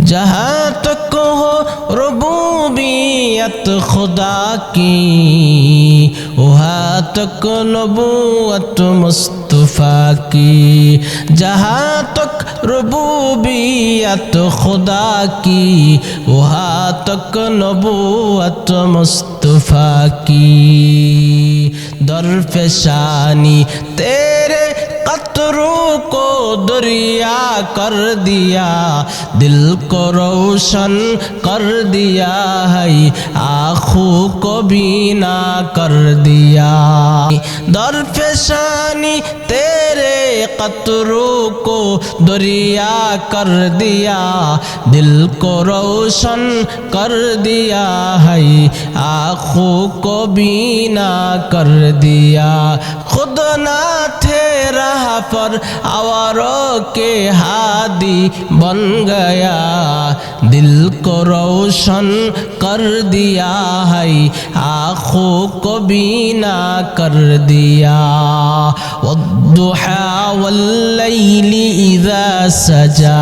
जहाँ तक हो रुबूबियत खुदा की वहाँ तक नबूवत मुस्तफ़ा की। जहाँ तक रुबूबियत खुदा की वहाँ तक नबूवत मुस्तफ़ा की। दरफशानी तेरे कतरों को दरिया कर दिया, दिल को रोशन कर दिया है, आँखों को बीना कर दिया। दरफशानी तेरे कतरों को दरिया कर दिया, दिल को रोशन कर दिया है, आँखों को बीना कर दिया। खुद ना थे राह पर आवारों के हादी बन गया, दिल को रोशन कर दिया है, आँखों को बीना कर दिया। वद्दुहा वल्लैलि इज़ा सजा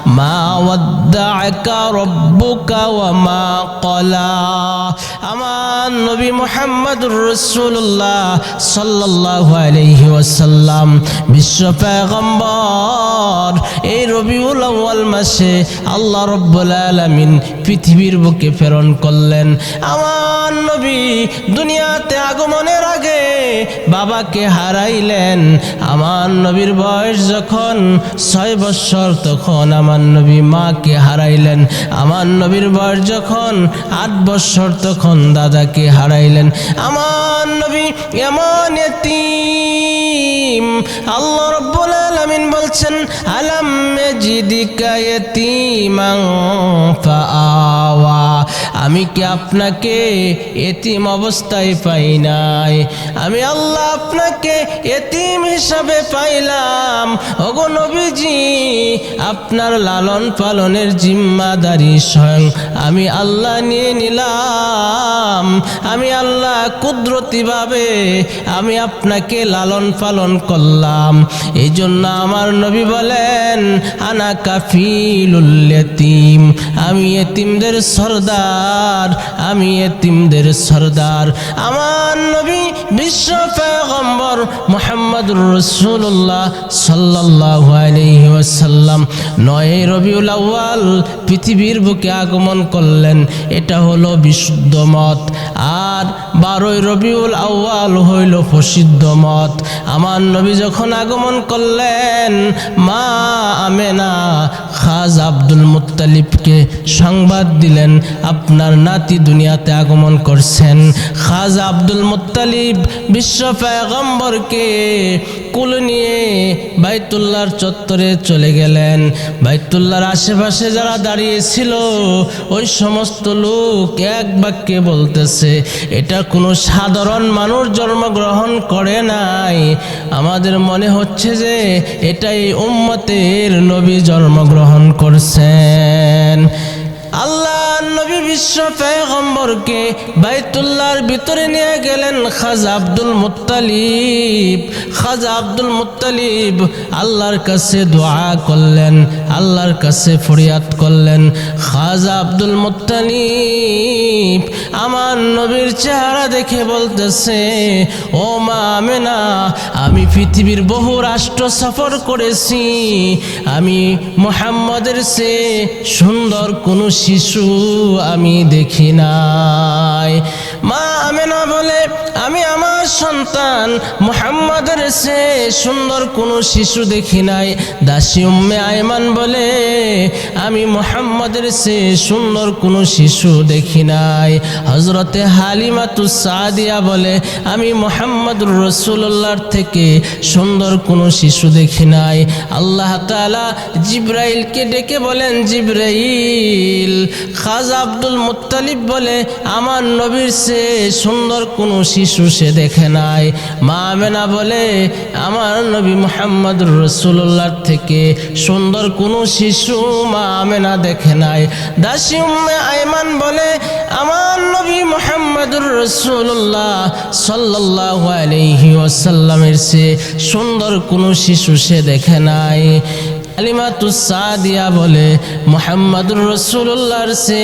मा वद्दअका रब्बुका वमा क़ला। আমার নবী মুহাম্মদুর রাসূলুল্লাহ সাল্লাল্লাহু আলাইহি ওয়াসাল্লাম বিশ্ব পয়গম্বর এই রবিউল আউয়াল মাসে আল্লাহ রাব্বুল আলামিন পৃথিবীর বুকে প্রেরণ করলেন। আমার নবী দুনিয়াতে আগমনের আগে বাবাকে হারাইলেন। আমার নবীর বয়স যখন 6 বছর তখন আমার নবী মাকে হারাইলেন। আমার নবীর বয়স যখন 8 বছর তখন দাদাকে হারাইলেন। আমার নবী এমন ইতিম, আল্লাহ রাব্বুল আলামিন বলছেন আলাম ইয়াজিদিকা ইয়াতীমান ফাআওয়া। আমি কি আপনাকে এতিম অবস্থায় পাই নাই? আমি আল্লাহ আপনাকে এতিম হিসাবে পাইলাম। ওগো নবীজি, আপনার লালন পালনের জিম্মাদারি স্বয়ং আমি আল্লাহ নিয়ে নিলাম। আমি আল্লাহ কুদরতিভাবে আমি আপনাকে লালন পালন করলাম। এই জন্য আমার নবী বলেন আনা কাফিলুল ইয়াতীম, আমি এতিমদের সরদার, আমি এতিমদের সরদার। আমার নবী বিশ্ব পয়গম্বর মুহাম্মদুর রাসূলুল্লাহ সাল্লাল্লাহু আলাইহি ওয়াসাল্লাম 9 রবিউল আউয়াল পৃথিবীর বুকে আগমন করলেন। এটা হলো বিশুদ্ধ মত। আর 12 রবিউল আউয়াল হইল প্রসিদ্ধ মত। আমার নবী যখন আগমন করলেন, মা আমেনা খাজা আব্দুল মুত্তালিবকে সংবাদ দিলেন আপনার নাতি দুনিয়াতে আগমন করছেন। খাজা আব্দুল মুত্তালিব বিশ্ব পয়গম্বরকে কুল নিয়ে বাইতুল্লাহর চত্বরে চলে গেলেন। বাইতুল্লাহর আশেপাশে যারা দাঁড়িয়ে ছিল ওই সমস্ত লোক এক বাক্যে বলতেছে এটা কোনো সাধারণ মানুষ জন্মগ্রহণ করে নাই, আমাদের মনে হচ্ছে যে এটাই উম্মতের নবী জন্মগ্রহণ করছেন। আল্লাহ নবী বিশ্ব পয়গম্বরকে বাইতুল্লাহর ভিতরে নিয়ে গেলেন খাজা আব্দুল মুত্তালিব। খাজা আব্দুল মুত্তালিব আল্লাহর কাছে দোয়া করলেন, আল্লাহর কাছে ফরিয়াদ করলেন। খাজা আব্দুল মুত্তালিব আমার নবীর চেহারা দেখে বলতেছে ও মা আমেনা, আমি পৃথিবীর বহু রাষ্ট্র সফর করেছি, আমি মুহাম্মদের চেয়ে সুন্দর কোনো শিশু আমি দেখি নাই। মা আমেনা বলে আমি আমার সন্তান মুহাম্মদের চেয়ে সুন্দর কোনো শিশু দেখি নাই। দাসী উম্মে আয়মান বলে আমি মুহাম্মদের চেয়ে সুন্দর কোনো শিশু দেখি নাই। হযরতে হালিমাতুস সাদিয়া বলে আমি মুহাম্মদুর রাসূলুল্লাহর থেকে সুন্দর কোনো শিশু দেখি নাই। আল্লাহ তাআলা জিবরাইলকে ডেকে বলেন জিবরাইল, খাজা আব্দুল মুত্তালিব বলে আমার নবীর চেয়ে সুন্দর কোনো শিশু সে দেখে নাই। মা আমেনা বলে আমার নবী মুহাম্মদুর রাসূলুল্লাহর থেকে সুন্দর কোনো শিশু মা আমেনা দেখে নাই। দাসী উম্মে আয়মান বলে আমার নবী মুহাম্মদুর রাসূলুল্লাহ সাল্লাল্লাহু আলাইহি ওয়াসাল্লামের চেয়ে সুন্দর কোনো শিশু সে দেখে নাই। হালিমাতুস সাদিয়া বলে মুহাম্মাদুর রাসূলুল্লাহর সে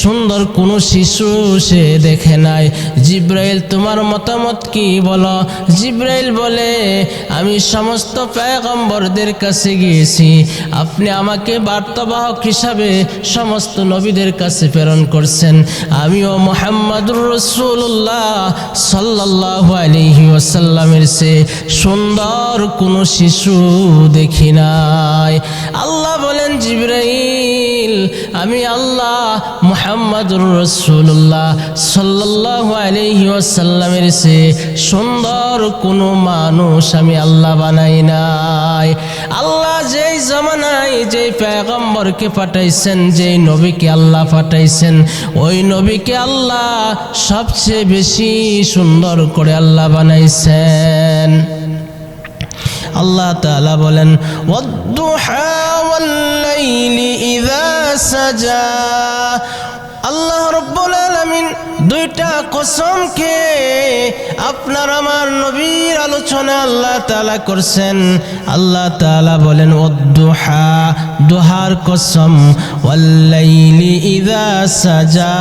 সুন্দর কোনো শিশু সে দেখে নাই। জিব্রাইল তোমার মতামত কি বলো? জিব্রাইল বলে আমি সমস্ত পয়গম্বরদের কাছে গিয়েছি, আপনি আমাকে বার্তাবাহক হিসাবে সমস্ত নবীদের কাছে প্রেরণ করছেন, আমিও মুহাম্মাদুর রাসূলুল্লাহ সাল্লাল্লাহু আলাইহি ওয়াসাল্লামের সে সুন্দর কোনো শিশু দেখি নাই। আল্লাহ বলেন জিবরাইল আমি আল্লাহ মুহাম্মাদুর রাসূলুল্লাহ সাল্লাল্লাহু আলাইহি ওয়াসাল্লামের সে সুন্দর কোনো মানুষ আমি আল্লাহ বানাই নাই। আল্লাহ যেই জামানায় যেই পয়গম্বরকে পাঠাইছেন, যেই নবীকে আল্লাহ পাঠাইছেন, ওই নবীকে আল্লাহ সবচেয়ে বেশি সুন্দর করে আল্লাহ বানাইছেন। আল্লাহ তাআলা বলেন ওয়াদ-দুহা ওয়াল-লাইলি ইযা সাজা। আল্লাহ রাব্বুল আলামিন দুইটা কসম খেয়ে আপনার আমার নবীর আলোচনা আল্লাহ তাআলা করছেন। আল্লাহ তাআলা বলেন ওয়াদ-দুহা দুহার কসম, ওয়াল-লাইলি ইযা সাজা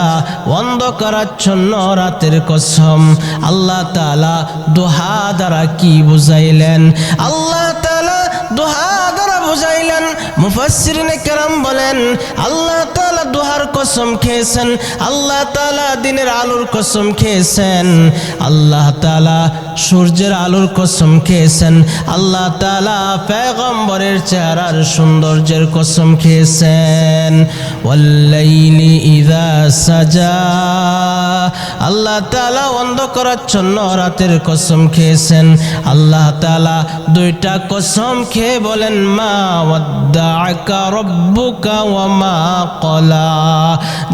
অন্ধকারাচ্ছন্ন রাতের কসম। আল্লাহ তাআলা দুহা দ্বারা কি বুঝাইলেন? আল্লাহ তাআলা দুহা দ্বারা বুঝাইলেন, মুফাসসিরিনে কেরাম বলেন আল্লাহ তাআলা দুহার কসম খেয়েছেন, আল্লাহ তাআলা দিনের আলোর কসম খেয়েছেন, আল্লাহ তাআলা সূর্যের আলোর কসম খেয়েছেন, আল্লাহ তাআলা পয়গম্বরের চেহারার সৌন্দর্যের কসম খেয়েছেন। ওয়াল-লাইলি ইযা সাজা আল্লাহ তাআলা অন্ধকারাচ্ছন্ন রাতের কসম খেয়েছেন। আল্লাহ তাআলা দুইটা কসম খেয়ে বলেন মা ওয়াদ্দাআকা রাব্বুকা ওয়া মা ক্বালা,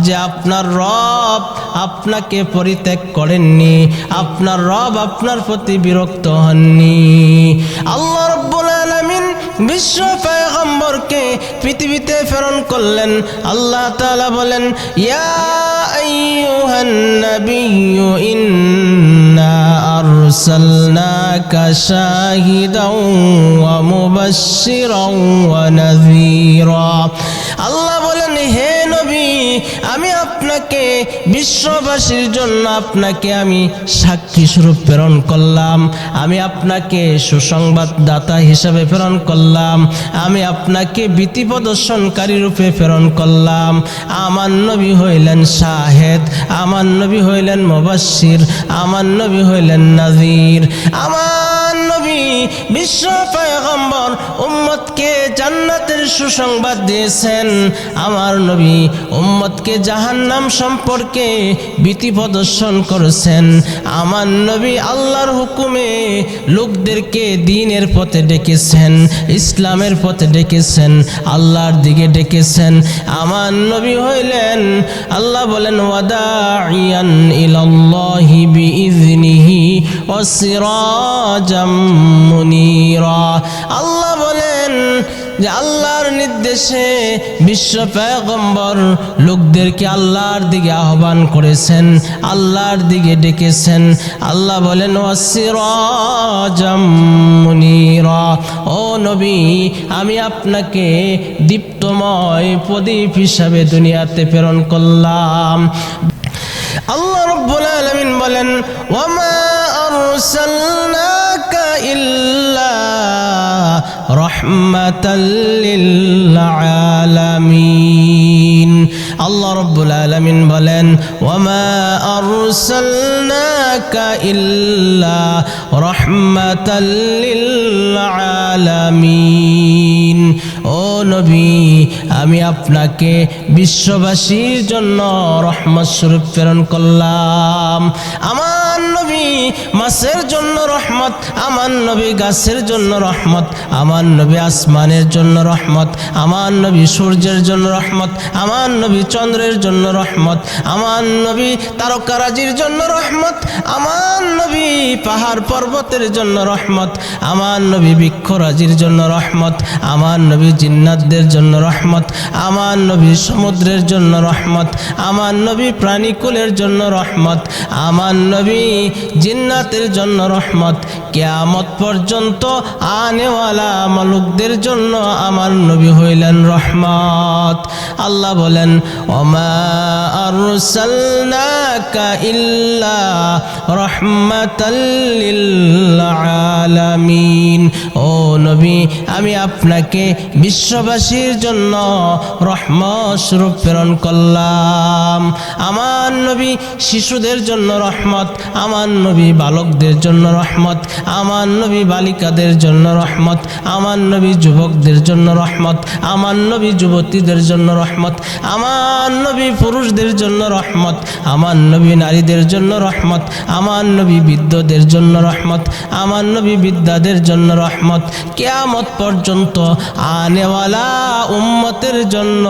যে আপনার রব আপনাকে পরিত্যাগ করেননি, আপনার রব আপনার প্রতি বিরক্ত হননি। আল্লাহ রাব্বুল আলামিন বিশ্ব পয়গম্বরকে পৃথিবীতে প্রেরণ করলেন। আল্লাহ তাআলা বলেন ইয়া আইয়ুহান নাবিয়্যু ইন্না আরসালনাকা শাহিদাও ওয়া মুবাশশিরাও ওয়া নাযীরা। আল্লাহ বলেন হে নবী আমি আপনাকে বিশ্ববাসীর জন্য আপনাকে আমি সাক্ষী স্বরূপ প্রেরণ করলাম, আমি আপনাকে সুসংবাদদাতা হিসাবে প্রেরণ করলাম, আমি আপনাকে ভীতি প্রদর্শনকারী রূপে প্রেরণ করলাম। আমার নবী হইলেন শাহেদ, আমার নবী হইলেন মুবাশশির, আমার নবী হইলেন নাযীর। আমার নবী বিশ্ব পয়গম্বর উম্মতকে জান্নাতের সুসংবাদ দিয়েছেন, আমার নবী উম্মতকে জাহান্নাম সম্পর্কে ভীতি প্রদর্শন করেছেন। আমার নবী আল্লাহর হুকুমে লোকদেরকে দ্বীনের পথে ডেকেছেন, ইসলামের পথে ডেকেছেন, আল্লাহর দিকে ডেকেছেন। আমার নবী হইলেন আল্লাহ বলেন ওয়াদাইয়ান ইলাল্লাহি বিইযনিহি ওয়া সিরাজাম মুনীরা। আল্লাহ বলেন যে আল্লাহর নির্দেশে বিশ্ব পয়গম্বর লোকদেরকে আল্লাহর দিকে আহ্বান করেছেন, আল্লাহর দিকে ডেকেছেন। আল্লাহ বলেন ওয়াসিরাজাম মুনীরা, ও নবী আমি আপনাকে দীপ্তময় প্রদীপ হিসাবে দুনিয়াতে প্রেরণ করলাম। আল্লাহ রাব্বুল আলামিন বলেন ওয়ামা আরসালনাকা ইল্লা রাহমাতাল লিল আলামিন। আল্লাহ রাব্বুল আলামিন বলেন ওয়ামা আরসালনাকা ইল্লা রাহমাতাল লিল আলামিন। ও নবী আমি আপনাকে বিশ্ববাসীর জন্য রহমত স্বরূপ প্রেরণ করলাম। আমার নবী মাছের জন্য রহমত, আমার নবী গাছের জন্য রহমত, আমার নবী আসমানের জন্য রহমত, আমার নবী সূর্যের জন্য রহমত, আমার নবী চন্দ্রের জন্য রহমত, আমার নবী তারকারাজির জন্য রহমত, আমার নবী পাহাড় পর্বতের জন্য রহমত, আমার নবী বৃক্ষরাজির জন্য রহমত, আমার নবী জিন্নাতদের জন্য রহমত, আমার নবী সমুদ্রের জন্য রহমত, আমার নবী প্রাণীকুলের জন্য রহমত, আমার নবী জিন্নাতের জন্য রহমত, কিয়ামত পর্যন্ত আনেওয়ালা মালুকদের জন্য আমার নবী হইলেন রহমত। আল্লাহ বলেন ওমা আরসালনাকা ইল্লা রাহমাতাল লিল আলামিন। ও নবী, আমি আপনাকে বিশ্ববাসীর জন্য রহমত স্বরূপ প্রেরণ করলাম। আমার নবী শিশুদের জন্য রহমত, আমার নবী বালকদের জন্য রহমত, আমার নবী বালিকাদের জন্য রহমত, আমার নবী যুবকদের জন্য রহমত, আমার নবী যুবতীদের জন্য রহমত, আমার নবী পুরুষদের জন্য রহমত, আমার নবী নারীদের জন্য রহমত, আমার নবী বৃদ্ধদের জন্য রহমত, আমার নবী বিদ্যাদের জন্য রহমত। কিয়ামত পর্যন্ত আনেওয়ালা উম্মতের জন্য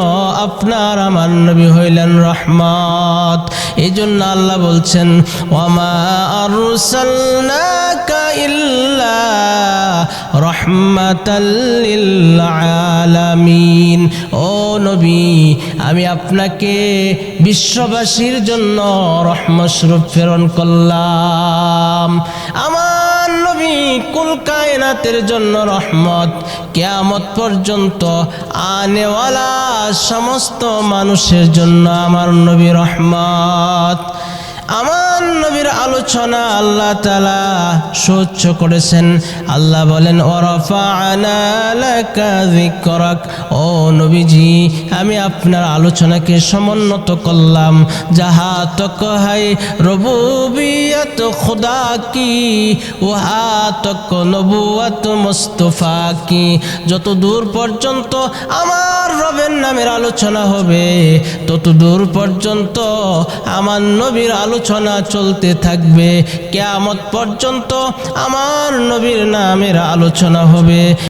আপনার আমার নবী হইলেন রহমত। এই জন্য আল্লাহ বলছেন ওয়ামা আরসালনাকা ইল্লা রাহমাতাল লিল আলামিন। ও নবী, আমি আপনাকে বিশ্ববাসীর জন্য রহমত স্বরূপ প্রেরণ করলাম। আমার নবী কুল কায়নাতের জন্য রহমত, কিয়ামত পর্যন্ত আনেওয়ালা সমস্ত মানুষের জন্য আমার নবী রহমত। আমার নবীর আলোচনা আল্লাহ তাআলা সহ্য করেছেন। আল্লাহ বলেন ওয়ারাফা'না লাকা যিকরাক। ও নবীজি, আমি আপনার আলোচনাকে সমুন্নত করলাম। যাহা তক হাই রবুবিয়ত খুদা কি, ওহা তক নবুয়ত মুস্তাফা কি। যত দূর পর্যন্ত আমার রবের নামের আলোচনা হবে, তত দূর পর্যন্ত আমার নবীর আলোচনা চলতে থাকবে। কিয়ামত পর্যন্ত আমার নবীর নামের আলোচনা হবে।